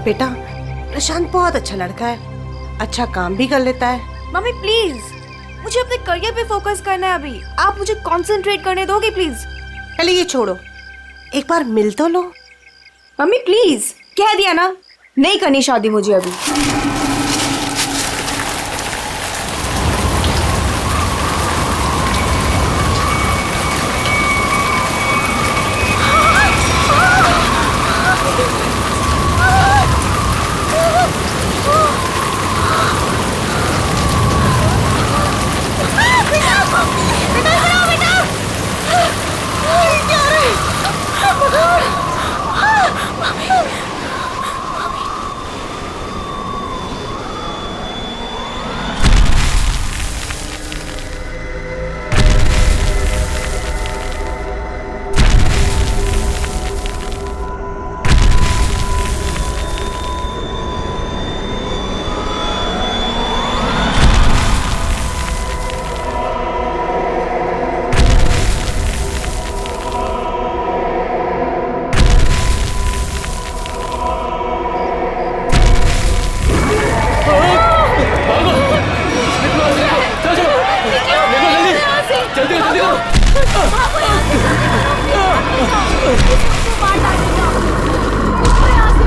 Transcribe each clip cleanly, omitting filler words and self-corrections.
बेटा प्रशांत बहुत अच्छा लड़का है, अच्छा काम भी कर लेता है। मम्मी प्लीज, मुझे अपने करियर पे फोकस करना है अभी। आप मुझे कंसंट्रेट करने दोगे प्लीज? पहले ये छोड़ो, एक बार मिल तो लो। मम्मी प्लीज, कह दिया ना, नहीं करनी शादी मुझे अभी।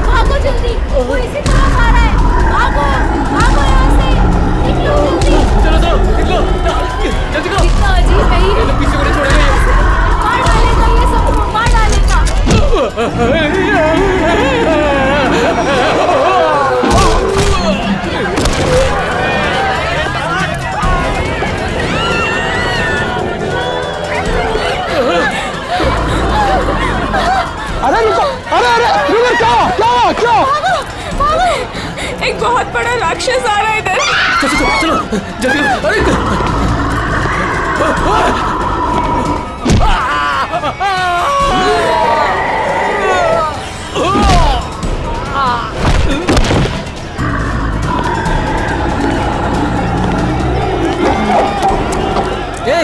भागो जल्दी, वो इसी तरफ आ रहा है। भागो भागो यहाँ से, निकलो जल्दी। चलो निकलो जल्दी करो। कितना अजीब है ये, पीछे को नहीं छोड़ेगा ये। मार डालेगा ये सबको, मार डालेगा। अरे रुको, अरे रुको, क्या? एक बहुत बड़ा राक्षस आ रहा है इधर। चलो जल्दी। अरे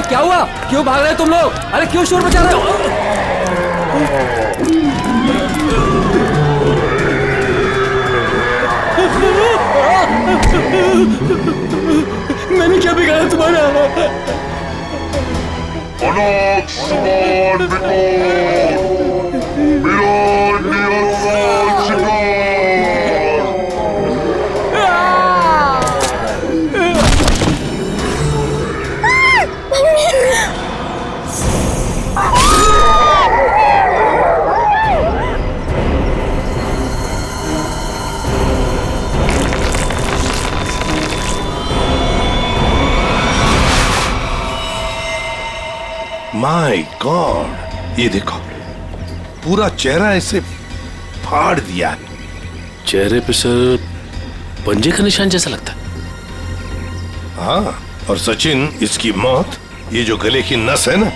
क्या हुआ? क्यों भाग रहे हो तुम लोग? अरे क्यों शोर मचा रहे हो? मैंने क्या बिगाड़ा तुम्हारा? अनाथ समान मेरा निरंतर शिकार। माय गॉड, ये देखो पूरा चेहरा ऐसे फाड़ दिया है। चेहरे पे सर पंजे का निशान जैसा लगता है। हाँ, और सचिन इसकी मौत ये जो गले की नस है ना,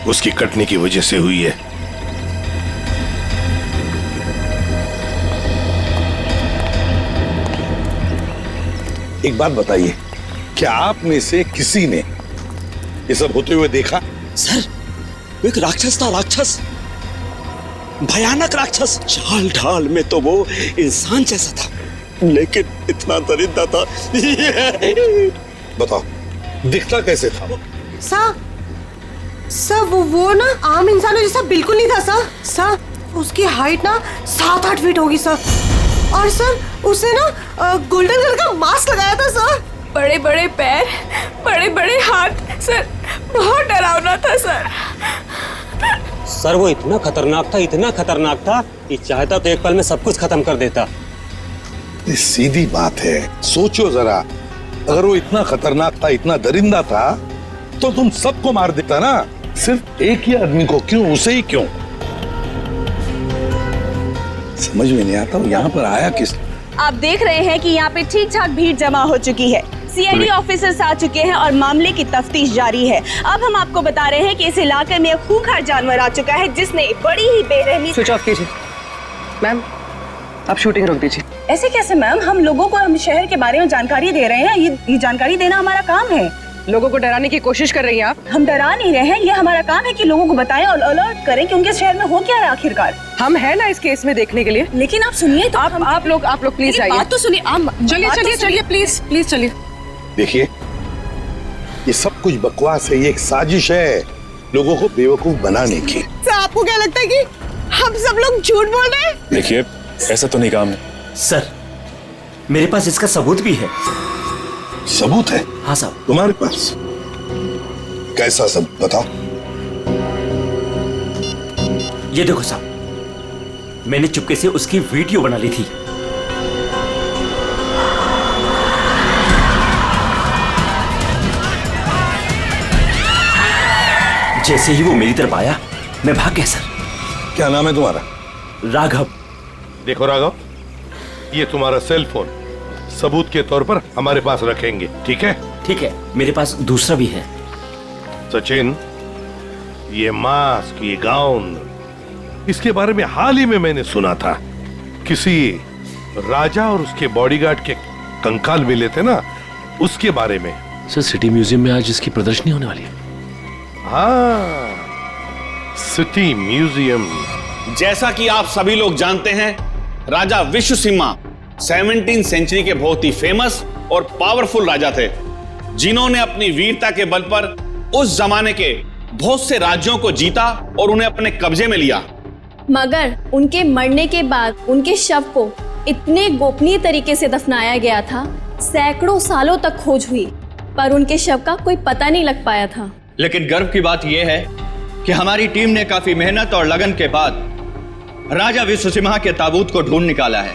उसकी कटने की वजह से हुई है। एक बात बताइए, क्या आप में से किसी ने ये सब होते हुए देखा? सर, वो एक राक्षस था, राक्षस, भयानक राक्षस। चाल ढाल में तो वो इंसान जैसा था, लेकिन इतना दरिद्र था। बताओ, दिखता कैसे था? सर वो ना आम इंसानों जैसा बिल्कुल नहीं था सर। उसकी हाइट ना 7-8 फीट होगी सर। और सर उसने ना गोल्डन कलर का मास्क लगाया था सर। बड़े बड़े पैर, बड़े बड़े हाथ, सर बहुत डरावना था सर। सर वो इतना खतरनाक था कि चाहता तो एक पल में सब कुछ खत्म कर देता। सीधी बात है, सोचो जरा, अगर वो इतना खतरनाक था, इतना दरिंदा था, तो तुम सबको मार देता ना, सिर्फ एक ही आदमी को क्यों, उसे ही क्यों? समझ में नहीं आता वो यहाँ पर आया किस? आप देख रहे हैं कि यहाँ पे ठीक ठाक भीड़ जमा हो चुकी है। सीआईडी ऑफिसर्स आ चुके हैं और मामले की तफ्तीश जारी है। अब हम आपको बता रहे हैं कि इस इलाके में एक खूंखार जानवर आ चुका है जिसने बड़ी ही बेरहमी। स्विच ऑफ कीजिए मैम, आप शूटिंग रोक दीजिए। ऐसे कैसे मैम, हम लोगों को हम शहर के बारे में जानकारी दे रहे हैं, ये जानकारी देना हमारा काम है। लोगों को डराने की कोशिश कर रही हैं आप। हम डरा नहीं रहे हैं, ये हमारा काम है कि लोगों को बताएं और अलर्ट करें कि उनके शहर में हो क्या है आखिरकार। हम है ना इस केस में देखने के लिए। लेकिन आप सुनिए तो आप लोग प्लीज आइए। बात तो सुनिए। चलिए प्लीज चलिए। देखिए, ये सब कुछ बकवास है, ये एक साजिश है लोगों को बेवकूफ बनाने की। सर आपको क्या लगता है कि हम सब लोग झूठ बोल रहे हैं? देखिए, ऐसा तो नहीं काम है। सर मेरे पास इसका सबूत भी है। सबूत है? हाँ साहब। तुम्हारे पास कैसा सबूत, बताओ। ये देखो साहब, मैंने चुपके से उसकी वीडियो बना ली थी। जैसे ही वो मेरी तरफ आया मैं भाग गया सर। क्या नाम है तुम्हारा? राघव। देखो राघव, ये तुम्हारा सेल फोन सबूत के तौर पर हमारे पास रखेंगे, ठीक है? ठीक है, मेरे पास दूसरा भी है। सचिन, ये मास्क, ये गाउन, इसके बारे में हाल ही में मैंने सुना था। किसी राजा और उसके बॉडीगार्ड के कंकाल मिले थे ना, उसके बारे में। सर सिटी म्यूजियम में आज इसकी प्रदर्शनी होने वाली है। हाँ, सिटी म्यूजियम। जैसा कि आप सभी लोग जानते हैं, राजा विश्वसिम्हा 17वीं सेंचुरी के बहुत ही फेमस और पावरफुल राजा थे, जिन्होंने अपनी वीरता के बल पर उस जमाने के बहुत से राज्यों को जीता और उन्हें अपने कब्जे में लिया। मगर उनके मरने के बाद उनके शव को इतने गोपनीय तरीके से दफनाया गया था, सैकड़ों सालों तक खोज हुई पर उनके शव का कोई पता नहीं लग पाया था। लेकिन गर्व की बात यह है कि हमारी टीम ने काफी मेहनत और लगन के बाद राजा विश्वसिम्हा के ताबूत को ढूंढ निकाला है।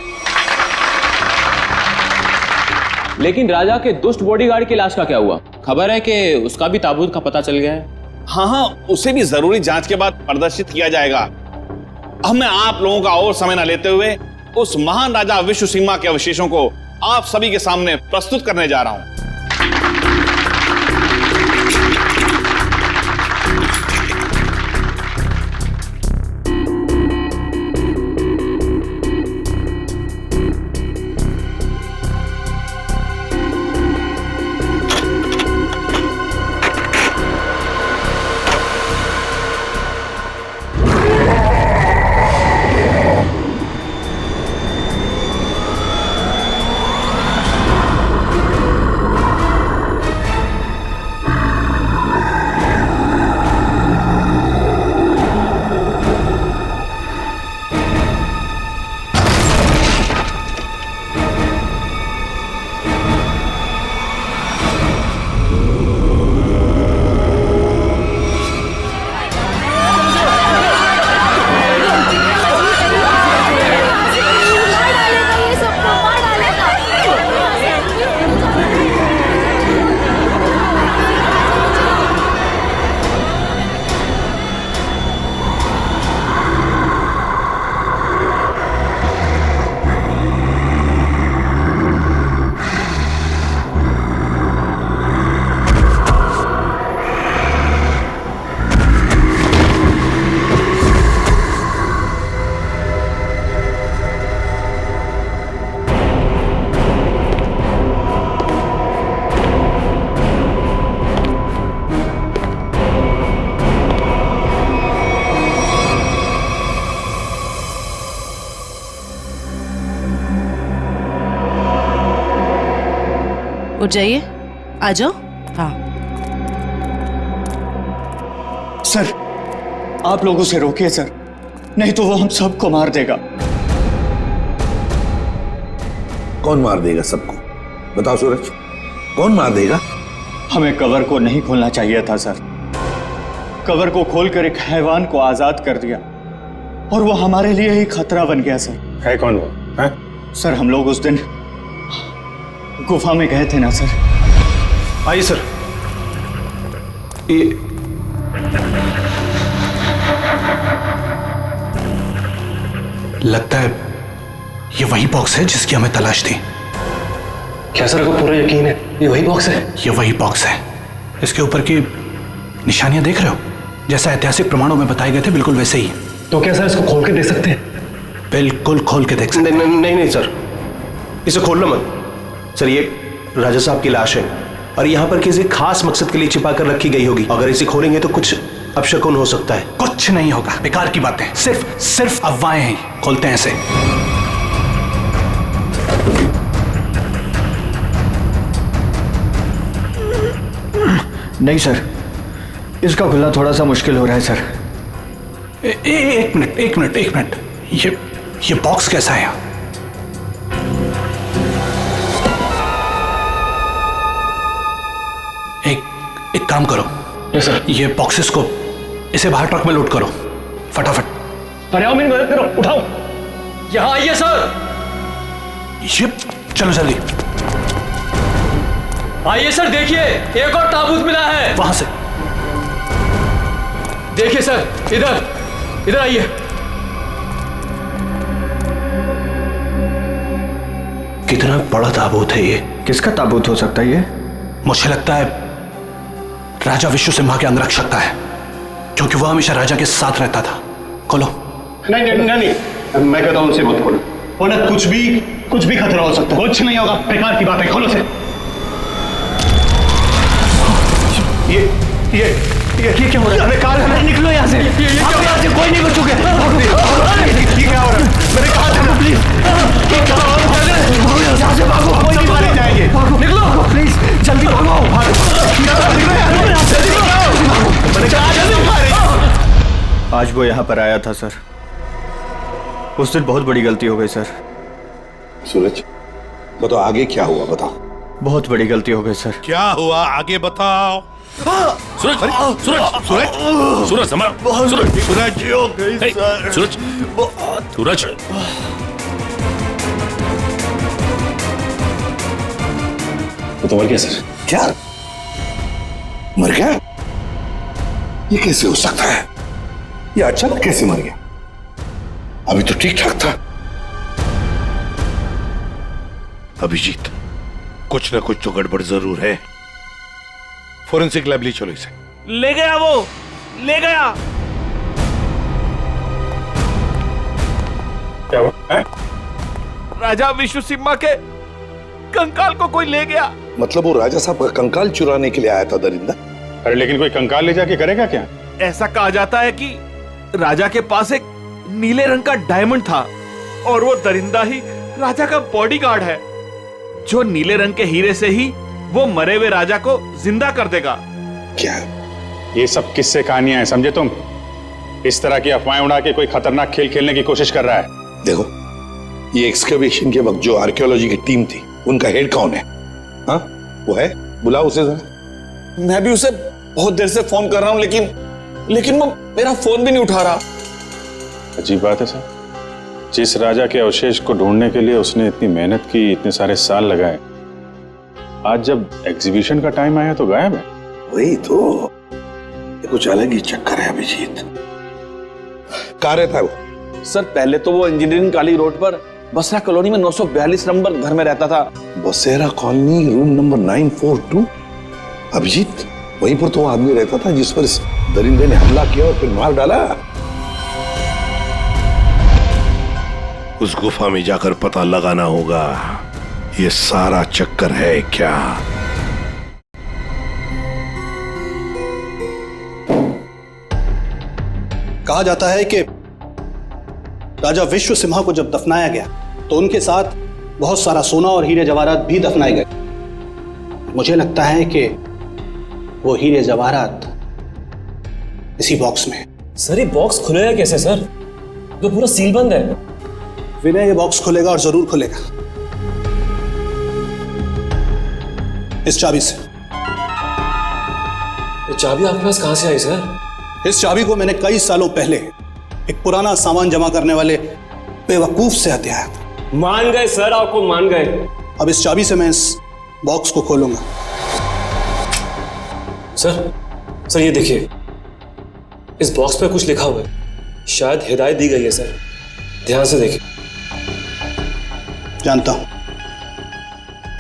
लेकिन राजा के दुष्ट बॉडीगार्ड की लाश का क्या हुआ? खबर है कि उसका भी ताबूत का पता चल गया है। हाँ, उसे भी जरूरी जांच के बाद प्रदर्शित किया जाएगा। अब मैं आप लोगों का और समय न लेते हुए उस महान राजा विश्वसिम्हा के अवशेषों को आप सभी के सामने प्रस्तुत करने जा रहा हूं। उठ जाइए, आ जाओ। हाँ सर, आप लोगों से रोकिए सर, नहीं तो वो हम सबको मार देगा। कौन मार देगा सबको? बताओ सूरज, कौन मार देगा? हमें कवर को नहीं खोलना चाहिए था सर। कवर को खोलकर एक हैवान को आजाद कर दिया और वो हमारे लिए ही खतरा बन गया सर। है कौन वो? है? सर, हम लोग उस दिन गुफा में गए थे ना सर। आइए सर। ये लगता है ये वही बॉक्स है जिसकी हमें तलाश थी। क्या सर को पूरा यकीन है ये वही बॉक्स है? ये वही बॉक्स है। इसके ऊपर की निशानियां देख रहे हो? जैसा ऐतिहासिक प्रमाणों में बताए गए थे बिल्कुल वैसे ही। तो क्या सर इसको खोल के देख सकते हैं? बिल्कुल खोल के देख सकते हैं। नहीं सर, इसे खोलना मत सर। ये राजा साहब की लाश है, और यहाँ पर किसी खास मकसद के लिए छिपा कर रखी गई होगी। अगर इसे खोलेंगे तो कुछ अपशकुन हो सकता है। कुछ नहीं होगा, बेकार की बातें, सिर्फ अफवाहें हैं। खोलते हैं इसे। नहीं सर, इसका खुलना थोड़ा सा मुश्किल हो रहा है सर। एक मिनट, ये बॉक्स कैसा है? एक काम करो। Yes sir. ये बॉक्सेस को इसे बाहर ट्रक में लोड करो फटाफट। अरे आओ, मेरी मदद करो, उठाओ। यहाँ आइए सर। ये चलो जल्दी। आइए सर, देखिए एक और ताबूत मिला है। वहां से देखिए सर, इधर आइए। कितना बड़ा ताबूत है ये? किसका ताबूत हो सकता है ये? मुझे लगता है राजा विश्व सिम्हा के अंगरक्षक का है, क्योंकि वह हमेशा राजा के साथ रहता था। खोलो। नहीं, मैं कहता हूं उनसे मत खोलो। उन्हें कुछ भी खतरा हो सकता है। कुछ नहीं होगा, बेकार की बात है, खोलो से। ये क्या हो रहा है? अरे काल, निकलो यहाँ से। कोई नहीं बचोगे। ये क्या हो रहा है? मेरे कहा था प्लीज। यहाँ से भागो, कोई नहीं मारे जाएंगे। निकलो प्लीज, जल्दी भागो। आज वो यहाँ पर आया था सर। उस दिन बहुत बड़ी गलती हो गई सर। सूरज, बताओ आगे क्या हुआ, बताओ। बहुत बड़ी गलती हो गई सर। क्या हुआ आगे बताओ। सूरज वो तो मर गया सर। क्या मर गया? ये कैसे हो सकता है? ये अचानक कैसे मर गया? अभी तो ठीक ठाक था। अभिजीत, कुछ ना कुछ तो गड़बड़ जरूर है। फोरेंसिक लैब ले चलो इसे। ले गया, वो ले गया। क्या हुआ? राजा विश्व सिम्हा के कंकाल को कोई ले गया। मतलब वो राजा साहब का कंकाल चुराने के लिए आया था दरिंदा? अरे लेकिन कोई कंकाल ले जाके करेगा क्या? ऐसा कहा जाता है कि राजा के पास एक नीले रंग का डायमंड था और वो दरिंदा ही राजा का बॉडीगार्ड है, जो नीले रंग के हीरे से ही वो मरे हुए राजा को जिंदा कर देगा। क्या? ये सब किस्से कहानियां हैं, समझे तुम? इस तरह की अफवाहें उड़ा के कोई खतरनाक खेल खेलने की कोशिश कर रहा है। देखो, ये एक्सकवेशन के वक्त जो आर्कियोलॉजी की टीम थी, उनका हेड कौन है? हाँ, वो है, बुलाओ उसे जरा। मैं भी उसे बहुत देर से फोन कर रहा हूं, लेकिन वो मेरा फोन भी नहीं उठा रहा। अजीब बात है सर, जिस राजा के अवशेष को ढूंढने के लिए उसने इतनी मेहनत की, इतने सारे साल लगाए, आज जब एग्जीबिशन का टाइम आया तो गायब है। वही तो, ये कुछ अलग ही चक्कर है अभिजीत। कहाँ रहता है वो? सर, पहले तो वो इंजीनियरिंग काली रोड पर बसरा कॉलोनी में 942 नंबर घर में रहता था। बसेरा कॉलोनी, रूम नंबर 942। अभिजीत, वहीं पर तो वो आदमी रहता था जिस पर इस दरिंदे ने हमला किया और फिर मार डाला। उस गुफा में जाकर पता लगाना होगा ये सारा चक्कर है क्या। कहा जाता है कि राजा विश्व सिम्हा को जब दफनाया गया तो उनके साथ बहुत सारा सोना और हीरे जवाहरात भी दफनाए गए। मुझे लगता है कि वो हीरे जवाहरात इसी बॉक्स में। सर ये बॉक्स खुलेगा कैसे सर? तो पूरा सील बंद है। विनय ये बॉक्स खुलेगा और जरूर खुलेगा, इस चाबी से। ये चाबी आपके पास कहां से आई सर? इस चाबी को मैंने कई सालों पहले एक पुराना सामान जमा करने वाले बेवकूफ से हथिया आया था। मान गए सर, आपको मान गए। अब इस चाबी से मैं इस बॉक्स को खोलूंगा। सर ये देखिए, इस बॉक्स पे कुछ लिखा हुआ है, शायद हिदायत दी गई है सर, ध्यान से देखिए। जानता हूं,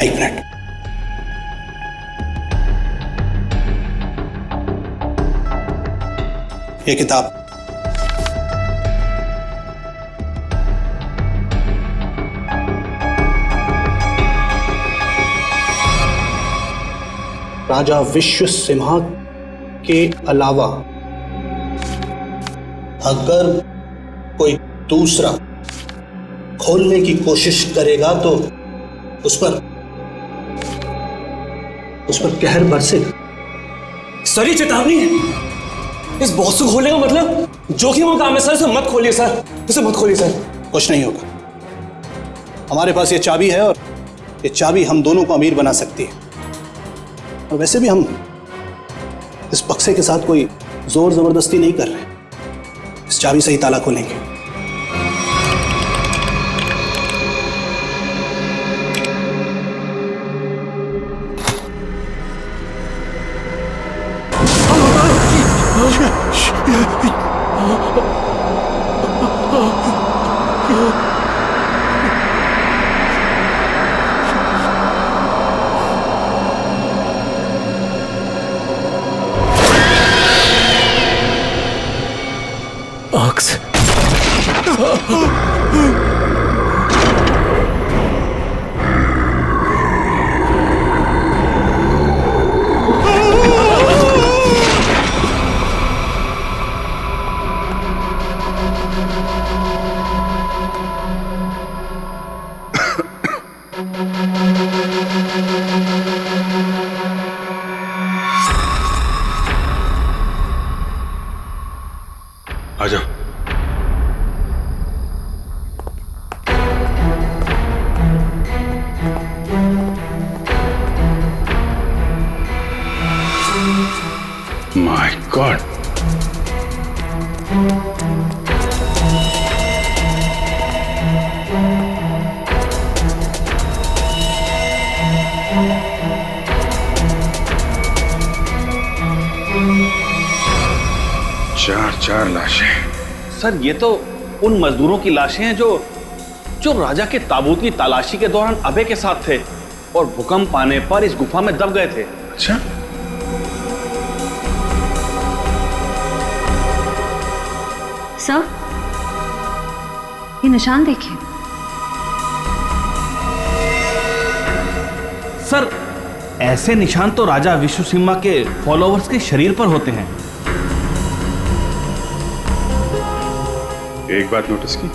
एक मिनट। ये किताब राजा विश्व सिम्हा के अलावा अगर कोई दूसरा खोलने की कोशिश करेगा तो उस पर कहर बरसेगा। सर ये चेतावनी है। इस बॉक्स को खोलने का मतलब जोखिम का काम है सर। इसे मत खोलिए सर, इसे मत खोलिए सर। कुछ नहीं होगा, हमारे पास ये चाबी है और ये चाबी हम दोनों को अमीर बना सकती है। और वैसे भी हम इस बक्से के साथ कोई जोर जबरदस्ती नहीं कर रहे, इस चाबी से ही ताला खोलेंगे। आ जाओ। माय गॉड, चार लाशें। सर ये तो उन मजदूरों की लाशें हैं जो राजा के ताबूत की तलाशी के दौरान अभय के साथ थे और भूकंप आने पर इस गुफा में दब गए थे। अच्छा, सर ये निशान देखिए। सर ऐसे निशान तो राजा विश्व सिम्हा के फॉलोअर्स के शरीर पर होते हैं। एक बात नोटिस की,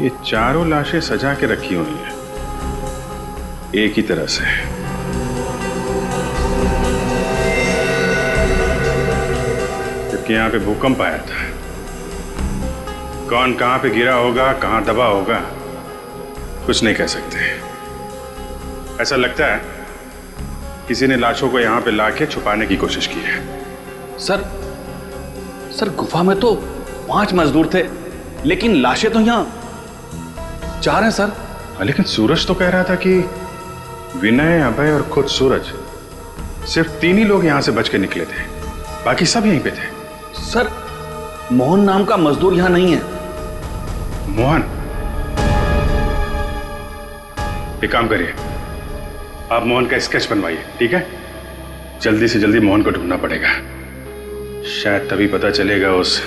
ये चारों लाशें सजा के रखी हुई हैं एक ही तरह से। जबकि यहां पे भूकंप आया था, कौन कहां पे गिरा होगा, कहां दबा होगा, कुछ नहीं कह सकते। ऐसा लगता है किसी ने लाशों को यहां पे लाके छुपाने की कोशिश की है। सर गुफा में तो 5 मजदूर थे, लेकिन लाशें तो यहाँ 4 हैं सर। लेकिन सूरज तो कह रहा था कि विनय, अभय और खुद सूरज, सिर्फ 3 ही लोग यहां से बच के निकले थे, बाकी सब यहीं पे थे। सर मोहन नाम का मजदूर यहाँ नहीं है। मोहन? एक काम करिए, आप मोहन का स्केच बनवाइए, ठीक है? जल्दी से जल्दी मोहन को ढूंढना पड़ेगा, शायद तभी पता चलेगा उस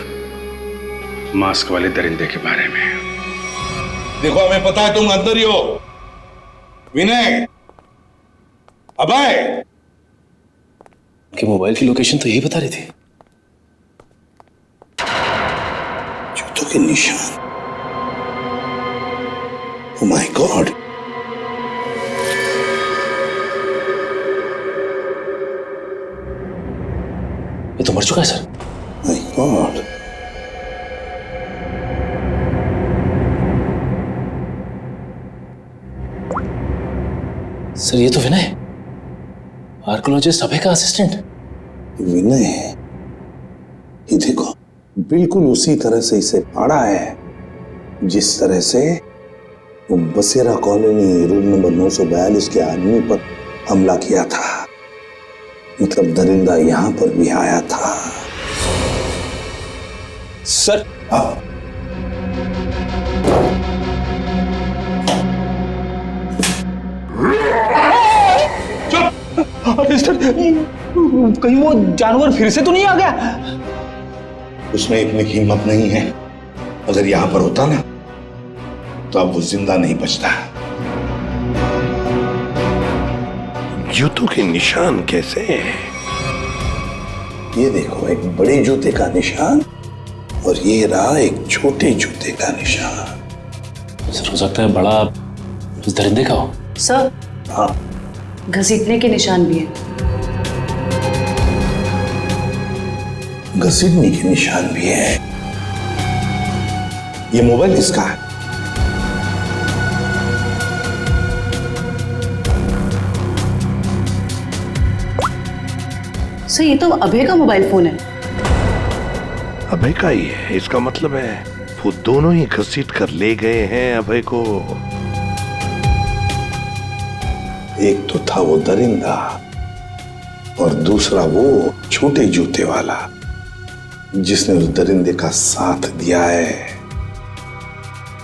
मास्क वाले दरिंदे के बारे में। देखो, हमें पता है तुम अंदर ही हो। विनय, अभय, कि मोबाइल की लोकेशन तो यही बता रही थी। जूतों के निशान। ओह माय गॉड, ये तो मर चुका है सर। माय गॉड, सर ये तो विनय, आर्कियोलॉजिस्ट अभय का असिस्टेंट। विनय है ये, देखो बिल्कुल उसी तरह से इसे पाड़ा है जिस तरह से वो बसेरा कॉलोनी रूम नंबर 942 के आदमी पर हमला किया था। मतलब दरिंदा यहां पर भी आया था। सर कहीं वो जानवर फिर से तो नहीं आ गया? उसमें इतनी हिम्मत नहीं है। अगर यहां पर होता ना तो अब वो जिंदा नहीं बचता। जूतों के निशान कैसे हैं? ये देखो, एक बड़े जूते का निशान और ये रहा एक छोटे जूते का निशान। सर हो सकता है बड़ा उस दरिंदे का हो। सर, हाँ, घसीटने के निशान भी है। घसीटने के निशान भी है। ये मोबाइल किसका है? सर, ये तो अभय का मोबाइल फोन है। अभय का ही है, इसका मतलब है वो दोनों ही घसीट कर ले गए हैं अभय को। एक तो था वो दरिंदा और दूसरा वो छोटे जूते वाला जिसने उस दरिंदे का साथ दिया है।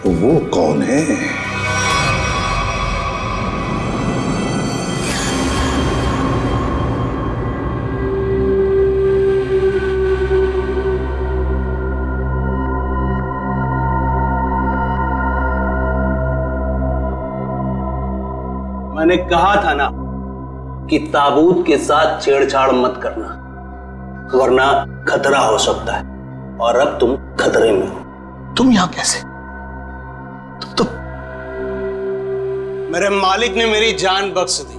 वो कौन है? मैंने कहा था ना कि ताबूत के साथ छेड़छाड़ मत करना, वरना खतरा हो सकता है। और अब तुम खतरे में हो। तुम यहां कैसे? तुम मेरे मालिक ने मेरी जान बख्श दी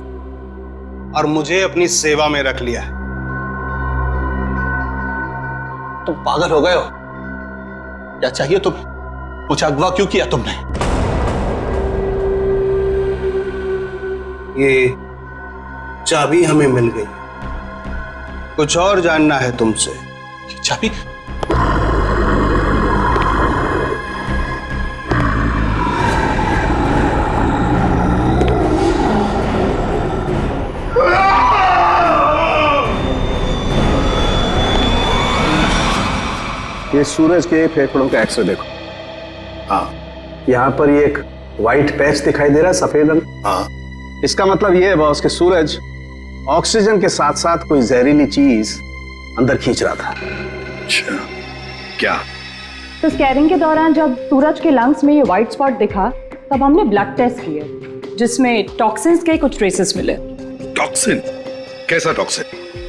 और मुझे अपनी सेवा में रख लिया है। तुम पागल हो गए हो? क्या चाहिए तुम्हें? मुझे अगवा क्यों किया तुमने? ये चाबी हमें मिल गई, कुछ और जानना है तुमसे। चाबी? ये सूरज के फेफड़ों का एक्सरे देखो। हाँ, यहाँ पर ये एक व्हाइट पैच दिखाई दे रहा है, सफेद रंग। हाँ, इसका मतलब ये है बॉस कि सूरज ऑक्सीजन के साथ साथ कोई जहरीली चीज अंदर खींच रहा था। अच्छा, क्या? तो स्कैनिंग के दौरान जब सूरज के लंग्स में ये व्हाइट स्पॉट दिखा तब हमने ब्लड टेस्ट किए जिसमें टॉक्सिन्स के कुछ ट्रेसेस मिले। टॉक्सिन? कैसा टॉक्सिन?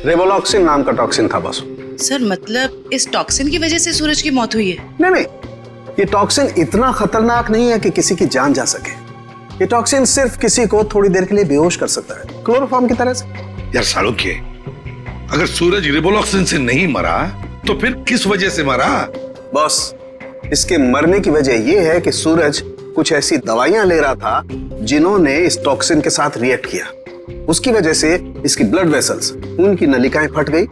रेवोलॉक्सिन नाम का टॉक्सिन था बॉस। सर, मतलब इस टॉक्सिन की वजह से सूरज की मौत हुई है? नहीं, ये टॉक्सिन इतना खतरनाक नहीं है कि किसी की जान जा सके। ये टॉक्सिन सिर्फ किसी को थोड़ी देर के लिए बेहोश कर सकता है, क्लोरोफॉर्म की तरह से। यार सालोक्य, अगर सूरज रिवोलॉक्सिन से नहीं मरा तो फिर किस वजह से मरा? बॉस, इसके मरने की वजह यह है कि सूरज कुछ ऐसी दवाइयां ले रहा था जिन्होंने इस टॉक्सिन के साथ रिएक्ट किया। उसकी वजह से इसकी ब्लड वेसल्स, खून की नलिकाएं फट गई,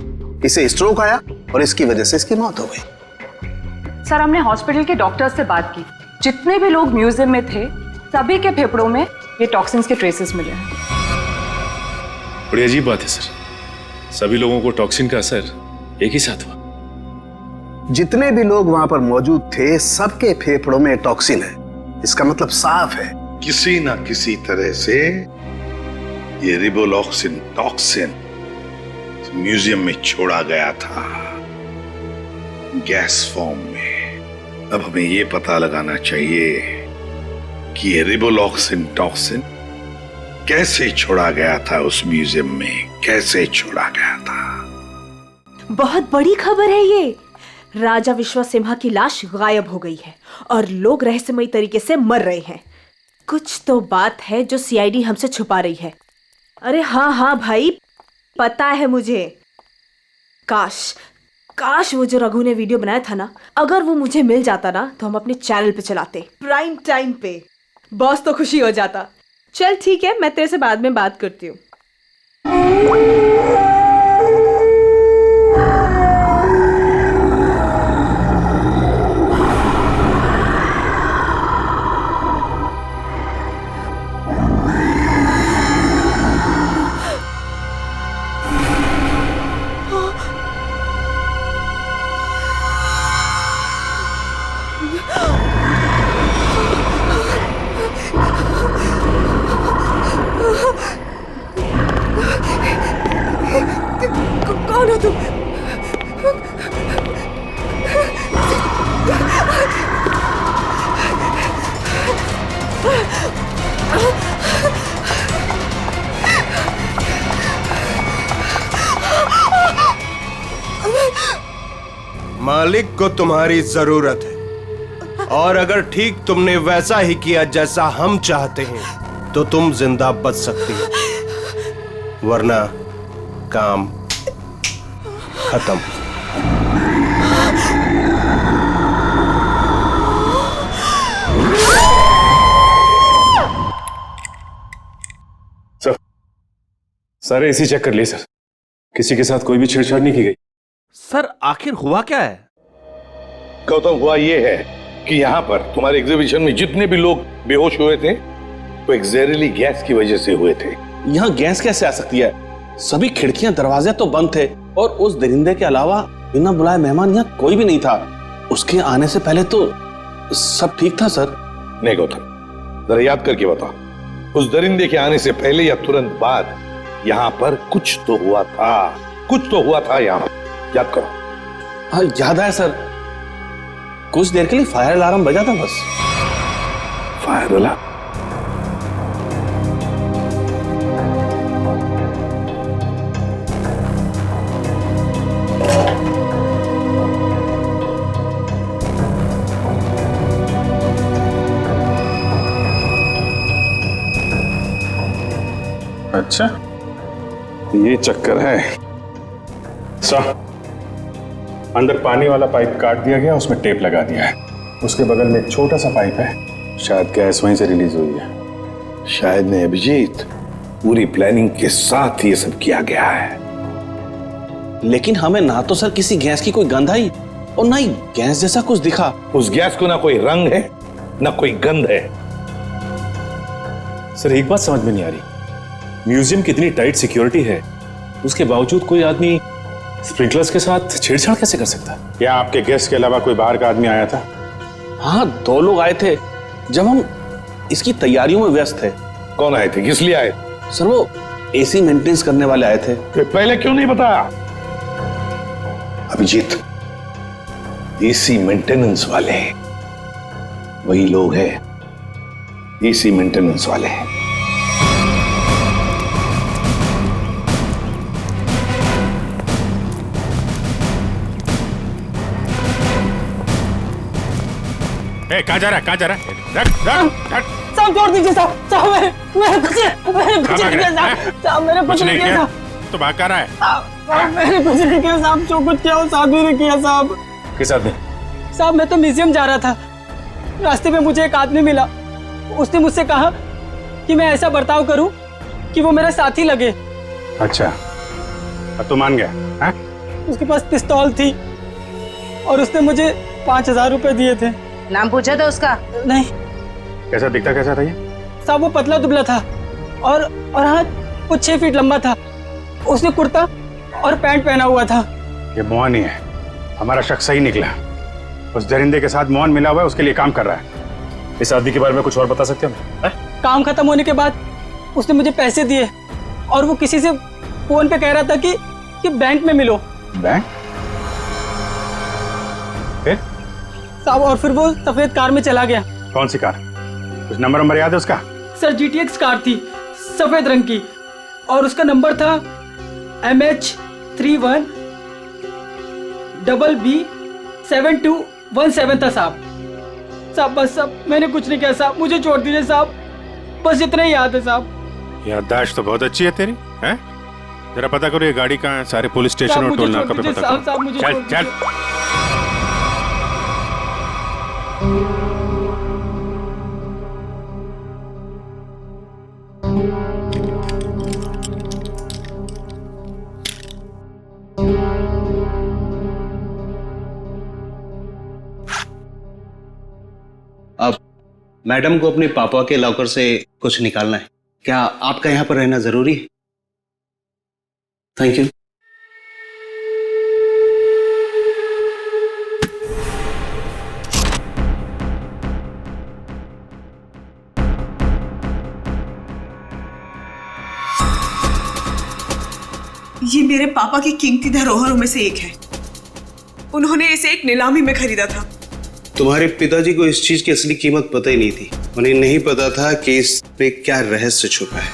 इसे स्ट्रोक आया और इसकी वजह से इसकी मौत हो गई। सर, हमने हॉस्पिटल के डॉक्टर से बात की, जितने भी लोग म्यूजियम में थे सभी के फेफड़ों में ये टॉक्सिन्स के ट्रेसेस मिले हैं। बड़ी अजीब बात है सर, सभी लोगों को टॉक्सिन का असर एक ही साथ हुआ। जितने भी लोग वहां पर मौजूद थे सबके फेफड़ों में टॉक्सिन है। इसका मतलब साफ है, किसी ना किसी तरह से ये रिवोलॉक्सिन टॉक्सिन म्यूजियम में छोड़ा गया था, गैस फॉर्म में। अब हमें ये पता लगाना चाहिए कि ये रिवोलॉक्सिन टॉक्सिन कैसे छोड़ा गया था उस म्यूजियम में, कैसे छोड़ा गया था। बहुत बड़ी खबर है ये। राजा विश्वसिम्हा की लाश गायब हो गई है और लोग रहस्यमयी तरीके से मर रहे हैं। कुछ तो बात है जो सीआईडी हमसे छुपा रही है। अरे हाँ भाई, पता है मुझे। काश वो जो रघु ने वीडियो बनाया था ना, अगर वो मुझे मिल जाता ना तो हम अपने चैनल पे चलाते, प्राइम टाइम पे। बॉस तो खुशी हो जाता। चल ठीक है, मैं तेरे से बाद में बात करती हूँ। मालिक को तुम्हारी जरूरत है, और अगर ठीक तुमने वैसा ही किया जैसा हम चाहते हैं तो तुम जिंदा बच सकती हो, वरना काम खत्म। सर, सारे एसी चेक कर लिए सर, किसी के साथ कोई भी छेड़छाड़ नहीं की गई। सर आखिर हुआ क्या है? गौतम, हुआ ये है कि यहाँ पर तुम्हारे एग्जीबिशन में जितने भी लोग बेहोश हुए थे वो एक जहरीली गैस की वजह से हुए थे। यहाँ गैस कैसे आ सकती है? सभी खिड़कियां दरवाजे तो बंद थे और उस दरिंदे के अलावा बिना बुलाए मेहमान यहाँ कोई भी नहीं था। उसके आने से पहले तो सब ठीक था सर। नहीं गौतम, जरा याद करके बताओ, उस दरिंदे के आने से पहले या तुरंत बाद यहाँ पर कुछ तो हुआ था, कुछ तो हुआ था यहाँ, याद करो। हाँ याद है सर, कुछ देर के लिए फायर अलार्म बजा था बस। Fire alarm? अच्छा, ये चक्कर है। सर, अंदर पानी वाला पाइप काट दिया गया, उसमें टेप लगा दिया है। उसके बगल में एक छोटा सा पाइप है, शायद गैस वहीं से रिलीज हुई है। शायद नहीं अभिजीत, पूरी प्लानिंग के साथ ये सब किया गया है। लेकिन हमें ना तो सर किसी गैस की कोई गंध आई और ना ही गैस जैसा कुछ दिखा। उस गैस को ना कोई रंग है ना कोई गंध है। सर एक बात समझ में नहीं आ रही, म्यूजियम की इतनी टाइट सिक्योरिटी है, उसके बावजूद कोई आदमी स्प्रिंकलर्स के साथ छेड़छाड़ कैसे कर सकता है? क्या आपके गेस्ट के अलावा कोई बाहर का आदमी आया था? हाँ, 2 लोग आए थे जब हम इसकी तैयारियों में व्यस्त थे। कौन आए थे? किस लिए आए? सर वो एसी मेंटेनेंस करने वाले आए थे। पहले क्यों नहीं बताया? अभिजीत, एसी मेंटेनेंस वाले वही लोग हैं, एसी मेंटेनेंस वाले हैं। कहाँ जा रहा है? कहाँ जा रहा है? रख, रख, रख। साहब छोड़ दीजिए साहब, साहब मैंने कुछ नहीं किया साहब, मैंने कुछ नहीं किया। तो भाग कर रहा है? साहब मैंने कुछ नहीं किया साहब, जो कुछ किया वो साहब ही ने किया साहब। किस आदमी? साहब मैं तो म्यूजियम जा रहा था, रास्ते में मुझे एक आदमी मिला, उसने मुझसे कहा कि मैं ऐसा बर्ताव करूं कि वो मेरा साथी लगे। अच्छा, अब तो मान गया? हाँ? उसके पास पिस्तौल थी और उसने मुझे 5000 रुपए दिए थे। नाम पूछा था उसका? नहीं। कैसा दिखता कैसा था ये? साहब वो पतला दुबला था और हाँ वो 6 फीट लंबा था। उसने कुर्ता और पैंट पहना हुआ था। ये मोहन ही है, हमारा शख्स सही निकला। उस दरिंदे के साथ मोहन मिला हुआ है, उसके लिए काम कर रहा है। इस आदमी के बारे में कुछ और बता सकते हो? काम खत्म होने के बाद उसने मुझे पैसे दिए और वो किसी से फोन पे कह रहा था कि बैंक में मिलो। बैंक? फिर? साहब और फिर वो सफेद कार में चला गया। कौन सी कार? कुछ नंबर याद है उसका? सर GTX कार थी, सफेद रंग की, और उसका नंबर था MH31 BB7217 था साहब। साहब बस साहब मैंने कुछ नहीं किया साहब, मुझे छोड़ दीजिए साहब, बस इतना ही याद है साहब। याददाश्त तो बहुत अच्छी है तेरी, हैं? जरा पता करो ये गाड़ी कहाँ है, सारे पुलिस स्टेशन और टोल नाका पे पता करो। चल चल। अब मैडम को अपने पापा के लॉकर से कुछ निकालना है, क्या आपका यहाँ पर रहना जरूरी है? Thank you. ये मेरे पापा की कीमती धरोहरों में से एक है। उन्होंने इसे एक नीलामी में खरीदा था। तुम्हारे पिताजी को इस चीज की असली कीमत पता ही नहीं थी। उन्हें नहीं पता था कि इस पे क्या रहस्य छुपा है।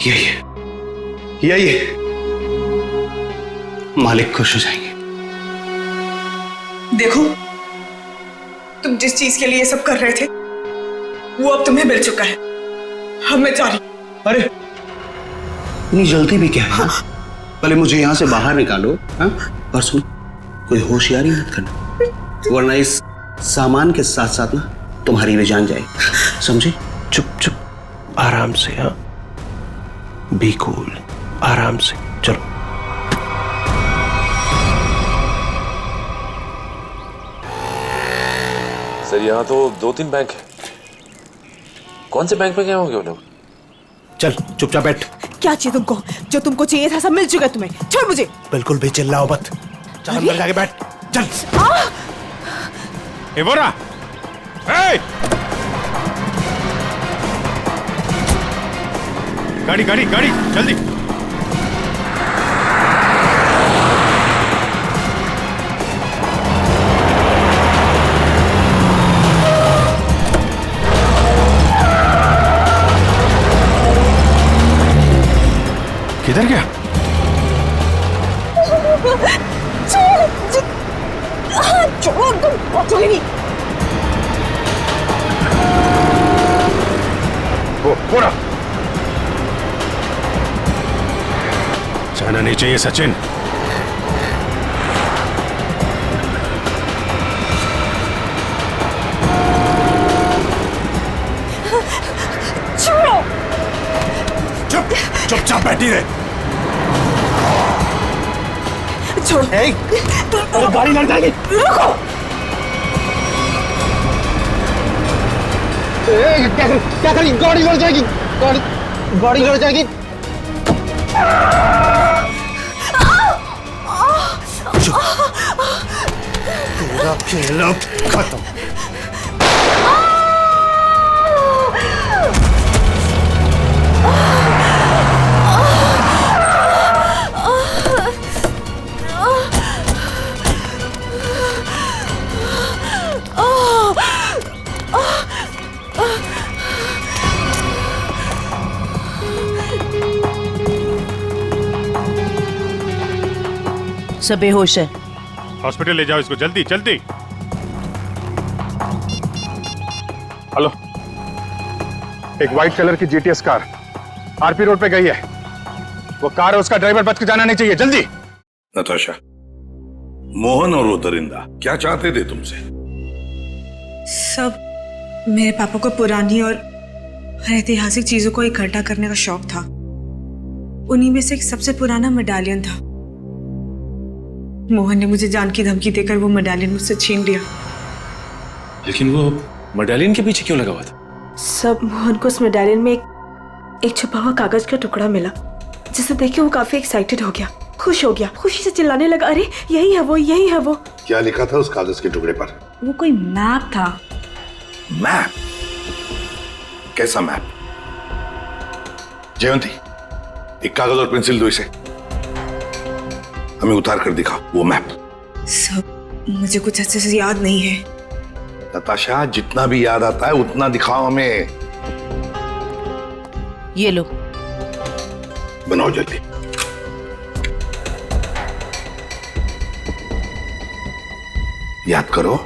यही मालिक खुश हो जाएंगे। देखो, तुम जिस चीज के लिए ये सब कर रहे थे वो अब तुम्हें मिल चुका है। अब मैं जा रही हूं। अरे इतनी जल्दी भी क्या है? हाँ? पहले मुझे यहाँ से बाहर निकालो। हाँ? और सुन, कोई होशियारी मत करना, वरना इस सामान के साथ साथ ना तुम्हारी भी जान जाए, समझे? चुप चुप, आराम से। हाँ, बी कूल, आराम से चलो। सर यहाँ तो 2-3 बैंक है। कौन से बैंक में गए होंगे वो लोग? चल चुपचाप बैठ। क्या चाहिए तुमको? जो तुमको चाहिए था सब मिल चुका है तुम्हें। छोड़ मुझे। बिल्कुल भी चिल्लाओ मत। चल अंदर जाके बैठ। चल। एवोरा, गाड़ी गाड़ी गाड़ी जल्दी। किधर गया? छोड़, तुम पहुंचोगे नहीं। वो पूरा जाना नहीं चाहिए सचिन। छोड़ो। चुपचाप बैठी रहे। छोड़ो। गाड़ी लड़ जाएगी। रुको। क्या करी? गाड़ी लड़ जाएगी। गाड़ी लड़ जाएगी। पूरा खेल अब खत्म। सब बेहोश है। हॉस्पिटल ले जाओ इसको, जल्दी जल्दी। हेलो, एक व्हाइट कलर की जीटीएस कार आरपी रोड पे गई है। वो कार है, उसका ड्राइवर बच के जाना नहीं चाहिए, जल्दी। नताशा, मोहन और वो दरिंदा क्या चाहते थे तुमसे? सब मेरे पापा को पुरानी और ऐतिहासिक चीजों को इकट्ठा करने का शौक था। उन्हीं में से एक सबसे पुराना मेडालियन था। मोहन ने मुझे जान की धमकी देकर वो मेडालियन मुझसे छीन लिया। लेकिन वो मेडालियन के पीछे क्यों लगा हुआ था? सब मोहन को उस मेडालियन में एक छुपा हुआ कागज का टुकड़ा मिला, जिसे देख के वो काफी एक्साइटेड हो गया, खुश हो गया, खुशी से चिल्लाने लगा, अरे यही है वो, यही है वो। क्या लिखा था उस कागज के टुकड़े पर? वो कोई मैप था। मैप? कैसा मैप? जयंती, एक कागज और पेंसिल दो इसे, हमें उतार कर दिखाओ वो मैप। सब मुझे कुछ अच्छे से याद नहीं है। नताशा, जितना भी याद आता है उतना दिखाओ हमें। ये लो, बनाओ जल्दी। याद करो।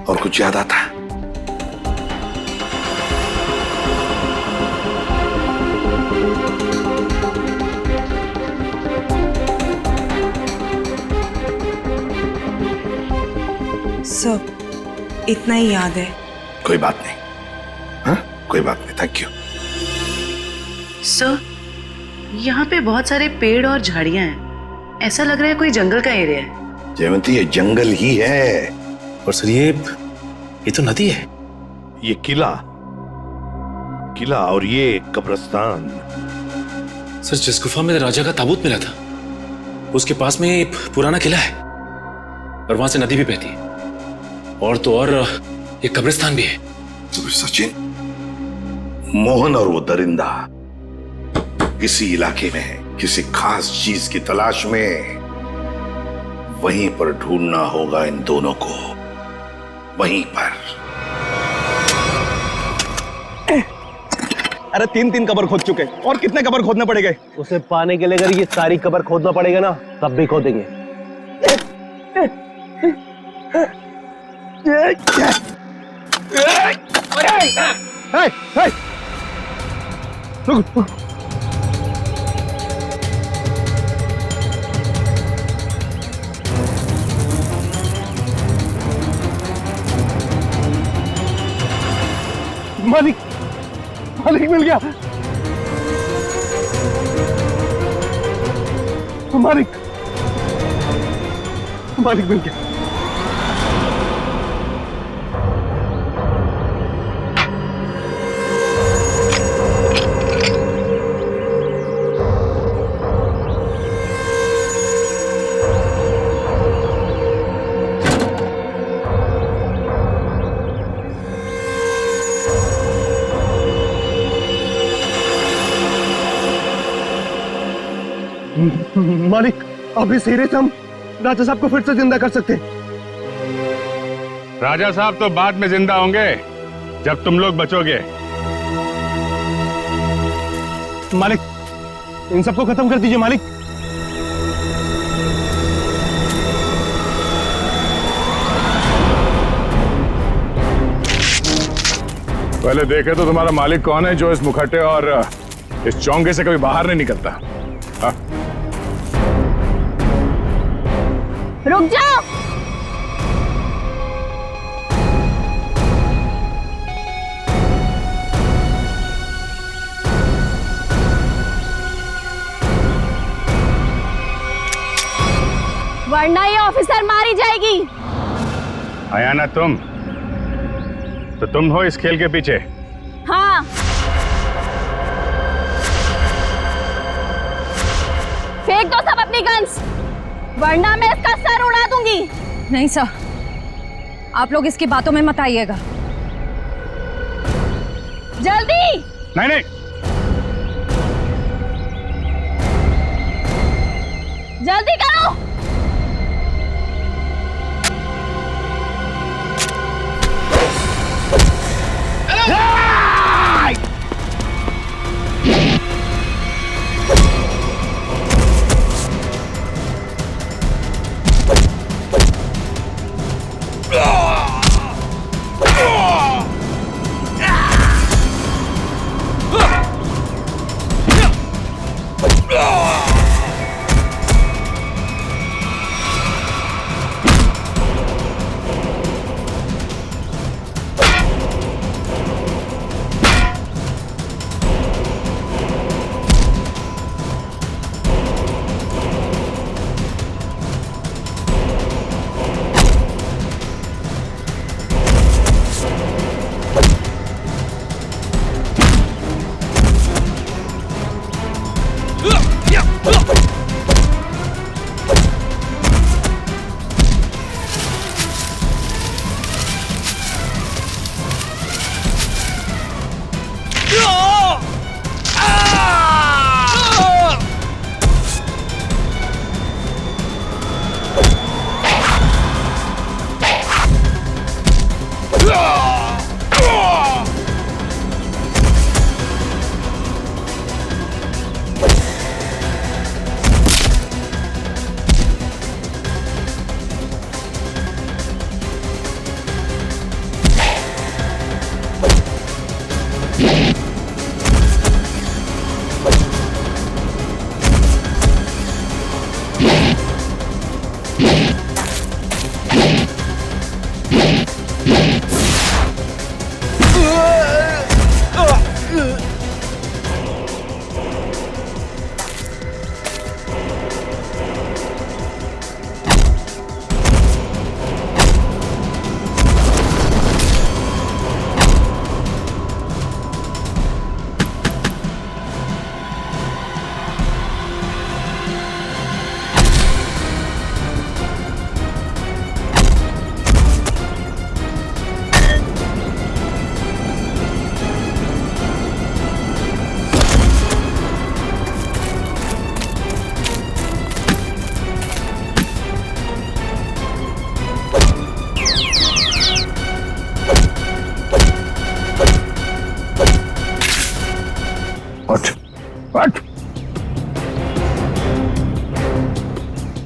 और कुछ याद आता है? सब इतना ही याद है। कोई बात नहीं। हाँ, कोई बात नहीं। Thank you. सर, यहाँ पे बहुत सारे पेड़ और झाड़ियां हैं। ऐसा लग रहा है कोई जंगल का एरिया है। जयवंती, ये जंगल ही है। और सर ये तो नदी है। ये किला किला और ये कब्रिस्तान। सर, जिस गुफा में राजा का ताबूत मिला था उसके पास में एक पुराना किला है और वहां से नदी भी बहती है, और तो और एक कब्रिस्तान भी है। तो सचिन, मोहन और वो दरिंदा किसी इलाके में किसी खास चीज की तलाश में, वहीं पर ढूंढना होगा इन दोनों को, वहीं पर। अरे 3 कबर खोद चुके, और कितने कबर खोदने पड़ेंगे? उसे पाने के लिए अगर ये सारी कबर खोदना पड़ेगा ना, तब भी खोदेंगे। रुक। मालिक मिल गया। मालिक मिल गया। मालिक, अभी सीरियस हम राजा साहब को फिर से जिंदा कर सकते। राजा साहब तो बाद में जिंदा होंगे जब तुम लोग बचोगे। मालिक, इन सबको खत्म कर दीजिए मालिक। पहले देखे तो तुम्हारा मालिक कौन है जो इस मुखट्टे और इस चौंगे से कभी बाहर नहीं निकलता। हाँ? रुक जाओ। वरना ये ऑफिसर मारी जाएगी। आया ना तुम, तो तुम हो इस खेल के पीछे। हाँ। फेंक दो सब अपनी गन्स, वरना मैं इसका सर उड़ा दूंगी। नहीं सर, आप लोग इसकी बातों में मत आइएगा। जल्दी। नहीं। जल्दी करो।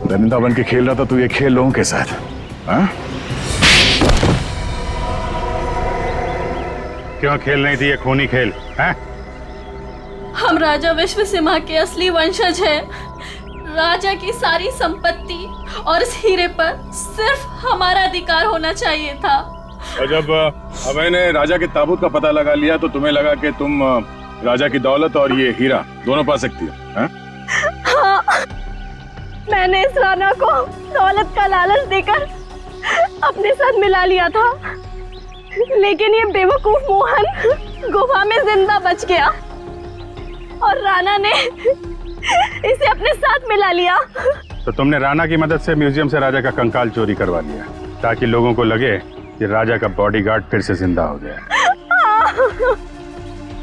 दरिंदा बन के खेल रहा था तू ये खेल लोगों के साथ, हाँ? क्यों खेल नहीं थी ये खूनी खेल, हैं? हम राजा विश्व सिम्हा के असली वंशज हैं। राजा की सारी संपत्ति और इस हीरे पर सिर्फ हमारा अधिकार होना चाहिए था। और जब मैंने राजा के ताबूत का पता लगा लिया तो तुम्हें लगा कि तुम राजा की दौलत और ये हीरा दोनों पा सकती हो, हैं? हाँ, मैंने इस राणा को दौलत का लालच देकर अपने साथ मिला लिया था, लेकिन ये बेवकूफ मोहन गुफा में जिंदा बच गया और राणा ने इसे अपने साथ मिला लिया। तो तुमने राणा की मदद से म्यूजियम से राजा का कंकाल चोरी करवा लिया ताकि लोगों को लगे कि राजा का बॉडीगार्ड फिर से जिंदा हो गया।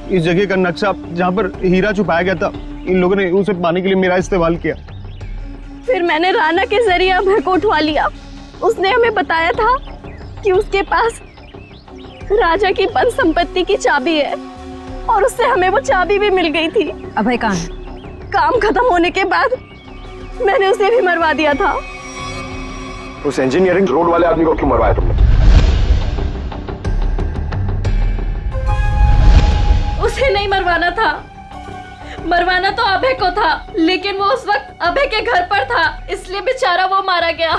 इस जगह का नक्शा जहाँ पर हीरा छुपाया गया था, इन लोगों ने उसे पाने के लिए मेरा इस्तेमाल किया। फिर मैंने राणा के जरिए अभय को उठवा लिया। उसने हमें बताया था कि उसके पास राजा की बंद संपत्ति की चाबी है और उससे हमें वो चाबी भी मिल गई थी। अभय कहाँ है? काम खत्म होने के बाद मैंने उसे भी मरवा दिया था। उस इंजीनियरिंग रोड वाले आदमी को क्यों मरवाया तुमने? उसे नहीं मरवाना था, मरवाना तो अभय को था, लेकिन वो उस वक्त अभय के घर पर था, इसलिए बेचारा वो मारा गया।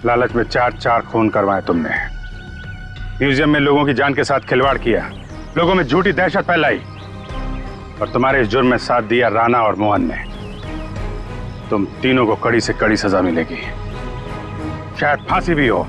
लालच में चार खून करवाए तुमने, म्यूजियम में लोगों की जान के साथ खिलवाड़ किया, लोगों में झूठी दहशत फैलाई और तुम्हारे इस जुर्म में साथ दिया राणा और मोहन ने। तुम तीनों को कड़ी से कड़ी सजा मिलेगी, शायद फांसी भी हो।